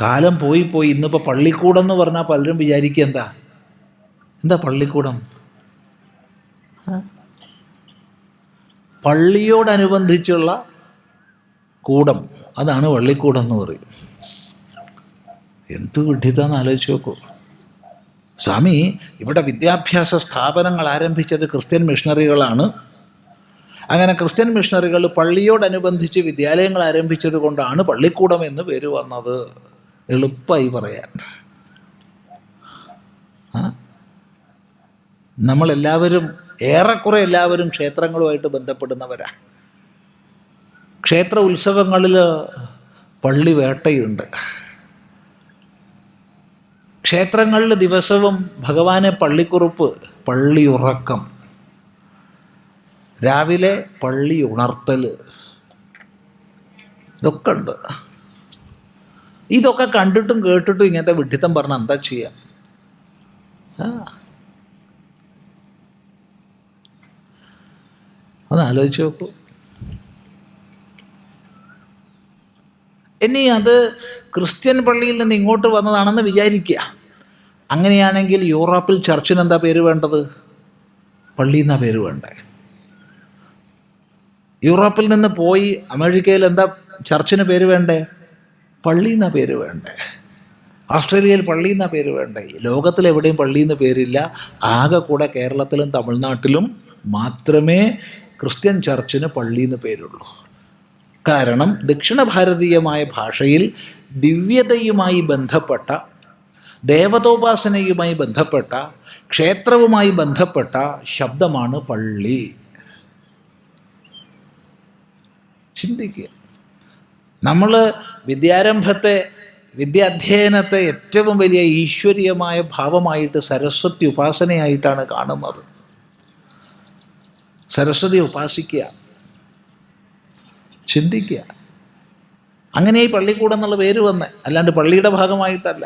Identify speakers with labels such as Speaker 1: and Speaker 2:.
Speaker 1: കാലം പോയി ഇന്നിപ്പോൾ പള്ളിക്കൂടം എന്ന് പറഞ്ഞാൽ പലരും വിചാരിക്കുക എന്താ പള്ളിക്കൂടം? പള്ളിയോടനുബന്ധിച്ചുള്ള കൂടം, അതാണ് പള്ളിക്കൂടം എന്ന് പറയും. എന്ത് വിഡ്ഢിത്താന്ന് ആലോചിച്ച് നോക്കൂ. സ്വാമി ഇവിടെ വിദ്യാഭ്യാസ സ്ഥാപനങ്ങൾ ആരംഭിച്ചത് ക്രിസ്ത്യൻ മിഷണറികളാണ്. അങ്ങനെ ക്രിസ്ത്യൻ മിഷണറികൾ പള്ളിയോടനുബന്ധിച്ച് വിദ്യാലയങ്ങൾ ആരംഭിച്ചത് കൊണ്ടാണ് പള്ളിക്കൂടം എന്ന് പേര് വന്നത്. എളുപ്പമായി പറയാൻ. നമ്മളെല്ലാവരും ഏറെക്കുറെ എല്ലാവരും ക്ഷേത്രങ്ങളുമായിട്ട് ബന്ധപ്പെടുന്നവരാണ്. ക്ഷേത്ര ഉത്സവങ്ങളിൽ പള്ളി വേട്ടയുണ്ട്. ക്ഷേത്രങ്ങളിൽ ദിവസവും ഭഗവാനെ പള്ളിക്കുറുപ്പ്, പള്ളിയുറക്കം, രാവിലെ പള്ളി ഉണർത്തൽ, ഇതൊക്കെ ഉണ്ട്. ഇതൊക്കെ കണ്ടിട്ടും കേട്ടിട്ടും ഇങ്ങനത്തെ വിഡ്ഢിത്തം പറഞ്ഞാൽ എന്താ ചെയ്യാം? ഒന്ന് ആലോചിച്ച് നോക്കൂ. ഇനി അത് ക്രിസ്ത്യൻ പള്ളിയിൽ നിന്ന് ഇങ്ങോട്ട് വന്നതാണെന്ന് വിചാരിക്കുക. അങ്ങനെയാണെങ്കിൽ യൂറോപ്പിൽ ചർച്ചിന് എന്താ പേര് വേണ്ടത്? പള്ളി എന്നാ പേര് വേണ്ടേ? യൂറോപ്പിൽ നിന്ന് പോയി അമേരിക്കയിൽ എന്താ ചർച്ചിന് പേര് വേണ്ടേ? പള്ളി എന്നാ പേര് വേണ്ടേ? ഓസ്ട്രേലിയയിൽ പള്ളി എന്നാ പേര് വേണ്ടേ? ലോകത്തിലെവിടെയും പള്ളി എന്ന് പേരില്ല. ആകെ കൂടെ കേരളത്തിലും തമിഴ്നാട്ടിലും മാത്രമേ ക്രിസ്ത്യൻ ചർച്ചിന് പള്ളി എന്ന് പേരുള്ളൂ. കാരണം ദക്ഷിണ ഭാരതീയമായ ഭാഷയിൽ ദിവ്യതയുമായി ബന്ധപ്പെട്ട, ദേവതോപാസനയുമായി ബന്ധപ്പെട്ട, ക്ഷേത്രവുമായി ബന്ധപ്പെട്ട ശബ്ദമാണ് പള്ളി. ചിന്തിക്കുക. നമ്മൾ വിദ്യാധ്യയനത്തെ ഏറ്റവും വലിയ ഈശ്വരീയമായ ഭാവമായിട്ട് സരസ്വതി ഉപാസനയായിട്ടാണ് കാണുന്നത്. സരസ്വതി ഉപാസിക്കുക, ചിന്തിക്കുക. അങ്ങനെ ഈ പള്ളിക്കൂടം എന്നുള്ള പേര് വന്നേ, അല്ലാണ്ട് പള്ളിയുടെ ഭാഗമായിട്ടല്ല.